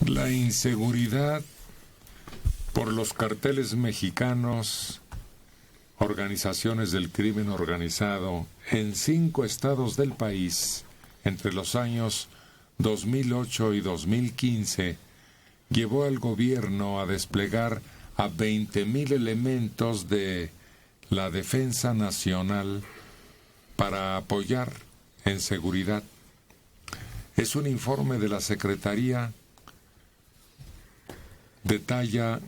La inseguridad por los carteles mexicanos, organizaciones del crimen organizado en 5 estados del país entre los años 2008 y 2015 llevó al gobierno a desplegar a 20,000 elementos de la Defensa Nacional para apoyar en seguridad. Es un informe de la Secretaría, detalla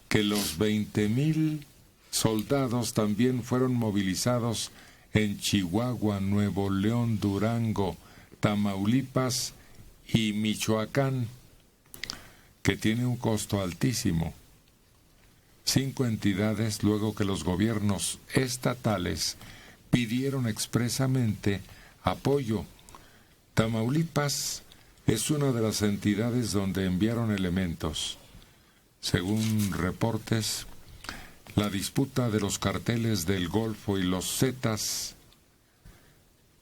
que los 20,000 soldados también fueron movilizados en Chihuahua, Nuevo León, Durango, Tamaulipas y Michoacán, que tiene un costo altísimo. 5 entidades, luego que los gobiernos estatales pidieron expresamente apoyo. Tamaulipas es una de las entidades donde enviaron elementos. Según reportes, la disputa de los carteles del Golfo y los Zetas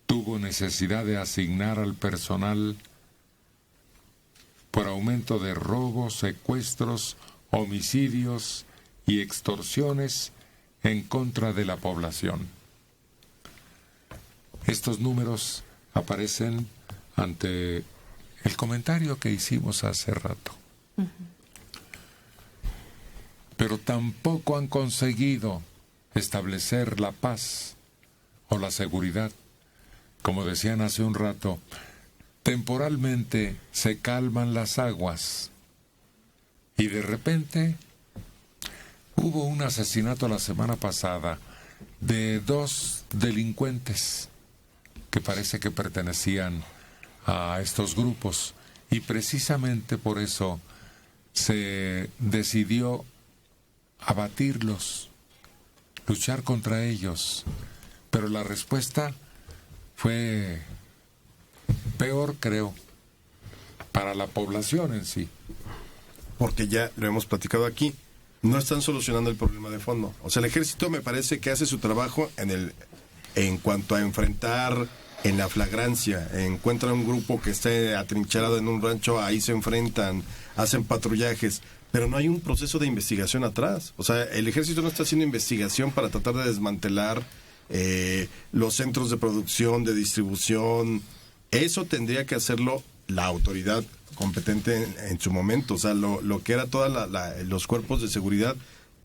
tuvo necesidad de asignar al personal por aumento de robos, secuestros, homicidios y extorsiones en contra de la población. Estos números aparecen ante el comentario que hicimos hace rato. Pero tampoco han conseguido establecer la paz o la seguridad. Como decían hace un rato, temporalmente se calman las aguas y de repente hubo un asesinato la semana pasada de 2 delincuentes que parece que pertenecían a estos grupos, y precisamente por eso se decidió abatirlos, luchar contra ellos, pero la respuesta fue peor, creo, para la población en sí. Porque ya lo hemos platicado aquí, no están solucionando el problema de fondo. O sea, el ejército me parece que hace su trabajo en cuanto a enfrentar en la flagrancia, encuentran un grupo que esté atrincherado en un rancho, ahí se enfrentan, hacen patrullajes, pero no hay un proceso de investigación atrás. O sea, el ejército no está haciendo investigación para tratar de desmantelar los centros de producción, de distribución. Eso tendría que hacerlo la autoridad competente en su momento. O sea, lo que era todos los cuerpos de seguridad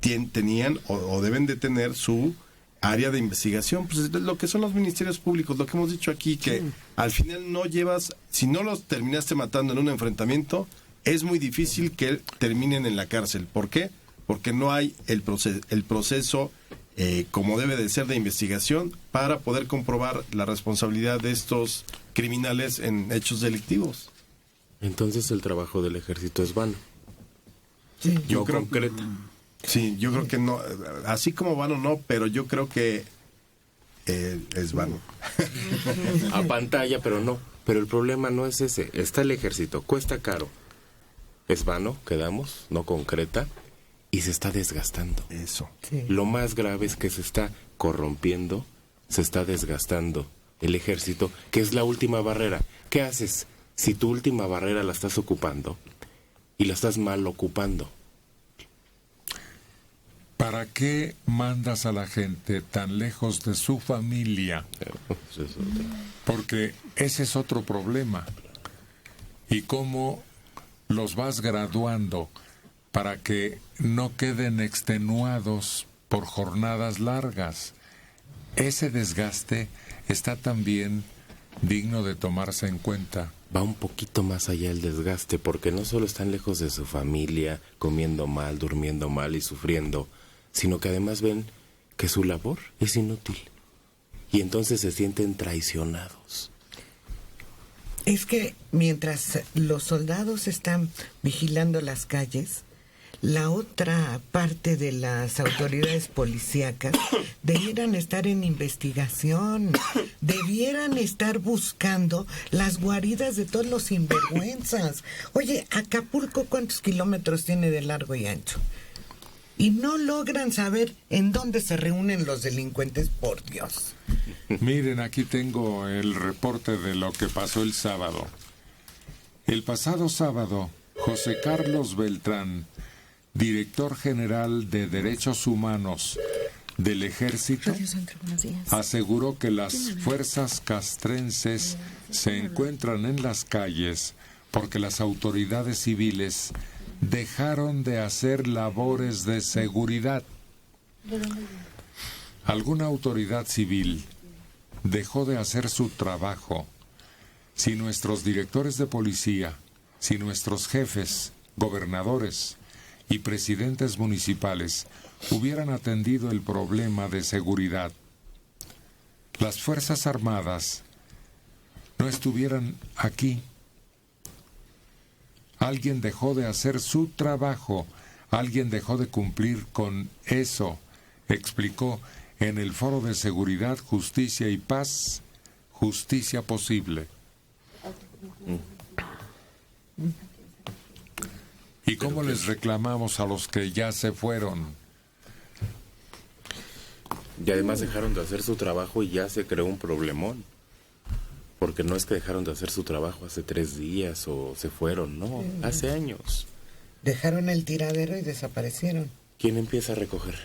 tenían o deben de tener su área de investigación, pues lo que son los ministerios públicos, lo que hemos dicho aquí, que al final no llevas, si no los terminaste matando en un enfrentamiento, es muy difícil que terminen en la cárcel. ¿Por qué? Porque no hay el proceso como debe de ser de investigación para poder comprobar la responsabilidad de estos criminales en hechos delictivos. Entonces el trabajo del ejército es vano. Sí, yo creo concreto. Sí, yo creo que no, así como vano no, pero yo creo que es vano. A pantalla, pero no. Pero el problema no es ese. Está el ejército, cuesta caro. Es vano, quedamos, no concreta, y se está desgastando. Eso. Sí. Lo más grave es que se está corrompiendo, se está desgastando el ejército, que es la última barrera. ¿Qué haces si tu última barrera la estás ocupando y la estás mal ocupando? ¿Para qué mandas a la gente tan lejos de su familia? Porque ese es otro problema. ¿Y cómo los vas graduando para que no queden extenuados por jornadas largas? Ese desgaste está también digno de tomarse en cuenta. Va un poquito más allá el desgaste, porque no solo están lejos de su familia, comiendo mal, durmiendo mal y sufriendo, sino que además ven que su labor es inútil. Y entonces se sienten traicionados. Es que mientras los soldados están vigilando las calles, la otra parte de las autoridades policíacas debieran estar en investigación, debieran estar buscando las guaridas de todos los sinvergüenzas. Oye, Acapulco, ¿cuántos kilómetros tiene de largo y ancho? Y no logran saber en dónde se reúnen los delincuentes, por Dios. Miren, aquí tengo el reporte de lo que pasó el sábado. El pasado sábado, José Carlos Beltrán, director general de Derechos Humanos del Ejército, aseguró que las fuerzas castrenses se encuentran en las calles porque las autoridades civiles dejaron de hacer labores de seguridad. ¿Alguna autoridad civil dejó de hacer su trabajo? Si nuestros directores de policía, si nuestros jefes, gobernadores y presidentes municipales hubieran atendido el problema de seguridad, las Fuerzas Armadas no estuvieran aquí. Alguien dejó de hacer su trabajo, alguien dejó de cumplir con eso, explicó en el Foro de Seguridad, Justicia y Paz, Justicia Posible. ¿Y cómo les reclamamos a los que ya se fueron? Y además dejaron de hacer su trabajo y ya se creó un problemón. Porque no es que dejaron de hacer su trabajo hace 3 días o se fueron, no, hace años. Dejaron el tiradero y desaparecieron. ¿Quién empieza a recoger?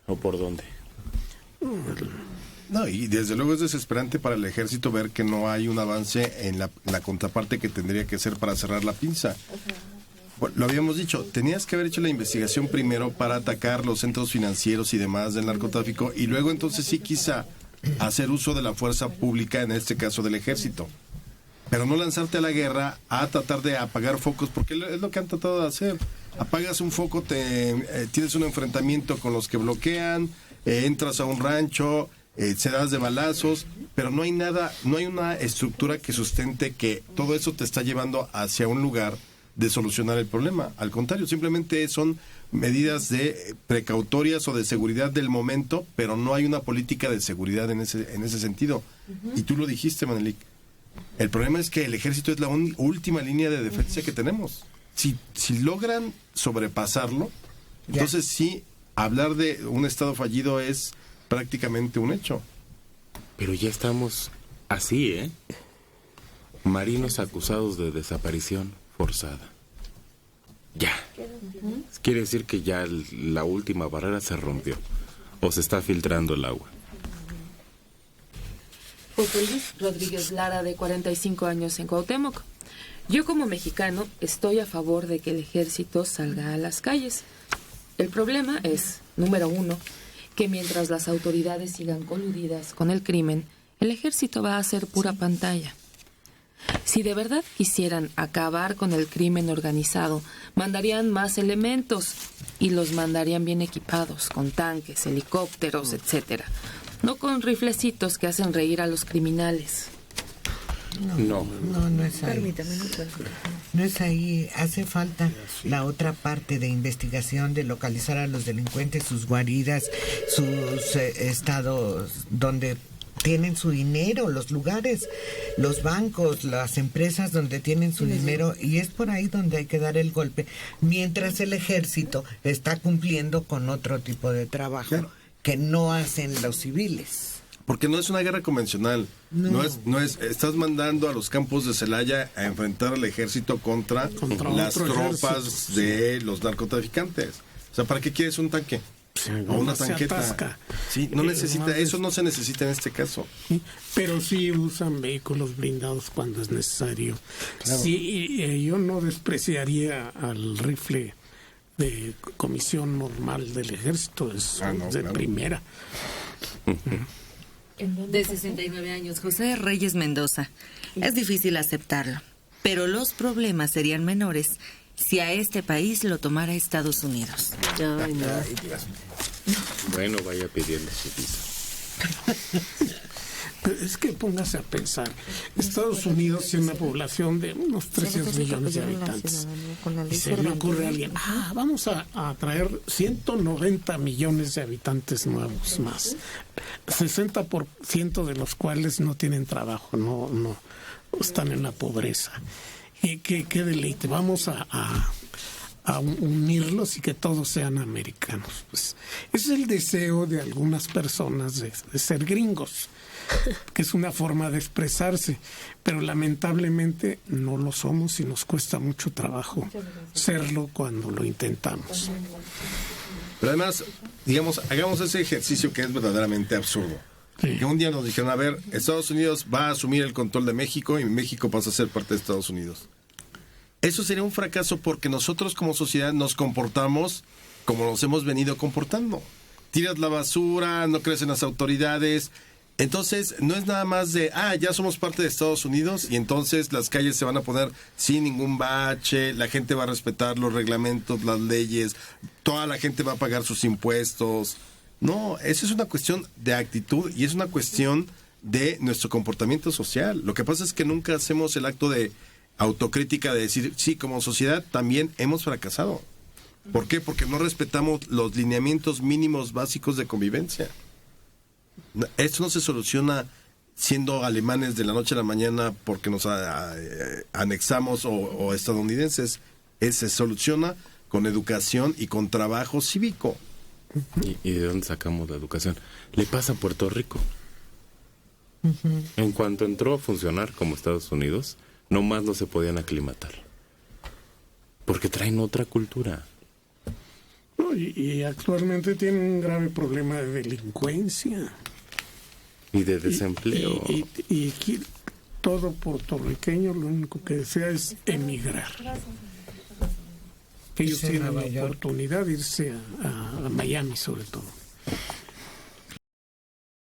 ¿O por dónde? No, y desde luego es desesperante para el ejército ver que no hay un avance en la contraparte que tendría que ser para cerrar la pinza. Bueno, lo habíamos dicho, tenías que haber hecho la investigación primero para atacar los centros financieros y demás del narcotráfico y luego entonces sí quizá hacer uso de la fuerza pública, en este caso del ejército. Pero no lanzarte a la guerra a tratar de apagar focos, porque es lo que han tratado de hacer. Apagas un foco, tienes un enfrentamiento con los que bloquean, entras a un rancho, se das de balazos, pero no hay nada, no hay una estructura que sustente que todo eso te está llevando hacia un lugar de solucionar el problema. Al contrario, simplemente son medidas de precautorias o de seguridad del momento, pero no hay una política de seguridad en ese sentido. Y tú lo dijiste, Manelik. El problema es que el ejército es la última línea de defensa que tenemos. Si logran sobrepasarlo, entonces sí, hablar de un estado fallido es prácticamente un hecho. Pero ya estamos así, ¿eh? Marinos acusados de desaparición forzada. Ya. Quiere decir que ya la última barrera se rompió. O se está filtrando el agua. José Luis Rodríguez Lara, de 45 años, en Cuauhtémoc. Yo como mexicano estoy a favor de que el ejército salga a las calles. El problema es, número 1, que mientras las autoridades sigan coludidas con el crimen, el ejército va a ser pura pantalla. Si de verdad quisieran acabar con el crimen organizado, mandarían más elementos y los mandarían bien equipados, con tanques, helicópteros, etcétera. No con riflecitos que hacen reír a los criminales. No es ahí. Permítame, no es ahí. Hace falta la otra parte de investigación, de localizar a los delincuentes, sus guaridas, sus estados donde tienen su dinero, los lugares, los bancos, las empresas donde tienen su dinero, y es por ahí donde hay que dar el golpe, mientras el ejército está cumpliendo con otro tipo de trabajo que no hacen los civiles. Porque no es una guerra convencional. No es. Estás mandando a los campos de Celaya a enfrentar al ejército contra las tropas de los narcotraficantes. O sea, ¿para qué quieres un tanque? O una tanqueta. Sí, no necesita, eso no se necesita en este caso. Pero sí usan vehículos blindados cuando es necesario. Claro. Sí, yo no despreciaría al rifle de comisión normal del ejército, es de primera. De 69 años, José Reyes Mendoza. Es difícil aceptarlo, pero los problemas serían menores si a este país lo tomara Estados Unidos. Ay, no. Bueno, vaya pidiendo su visa. Es que póngase a pensar, Estados Unidos tiene una población de unos 300 millones de habitantes. Y se le ocurre a alguien, vamos a traer 190 millones de habitantes nuevos más. 60% de los cuales no tienen trabajo, no están en la pobreza. Y qué deleite, vamos a a unirlos y que todos sean americanos. Pues ese es el deseo de algunas personas de ser gringos, que es una forma de expresarse, pero lamentablemente no lo somos y nos cuesta mucho trabajo serlo cuando lo intentamos. Pero además, digamos, hagamos ese ejercicio que es verdaderamente absurdo. Sí. Que un día nos dijeron, a ver, Estados Unidos va a asumir el control de México y México pasa a ser parte de Estados Unidos. Eso sería un fracaso porque nosotros como sociedad nos comportamos como nos hemos venido comportando. Tiras la basura, no crees en las autoridades. Entonces, no es nada más de, ya somos parte de Estados Unidos y entonces las calles se van a poner sin ningún bache, la gente va a respetar los reglamentos, las leyes, toda la gente va a pagar sus impuestos. No, eso es una cuestión de actitud y es una cuestión de nuestro comportamiento social. Lo que pasa es que nunca hacemos el acto de autocrítica de decir, sí, como sociedad también hemos fracasado. ¿Por qué? Porque no respetamos los lineamientos mínimos básicos de convivencia. Esto no se soluciona siendo alemanes de la noche a la mañana porque nos anexamos o estadounidenses. Se soluciona con educación y con trabajo cívico. ¿Y de dónde sacamos la educación? Le pasa a Puerto Rico. En cuanto entró a funcionar como Estados Unidos, nomás no se podían aclimatar. Porque traen otra cultura. No, y actualmente tienen un grave problema de delincuencia. Y de desempleo. Y aquí todo puertorriqueño lo único que desea es emigrar. Que ellos tienen la oportunidad de irse a Miami sobre todo.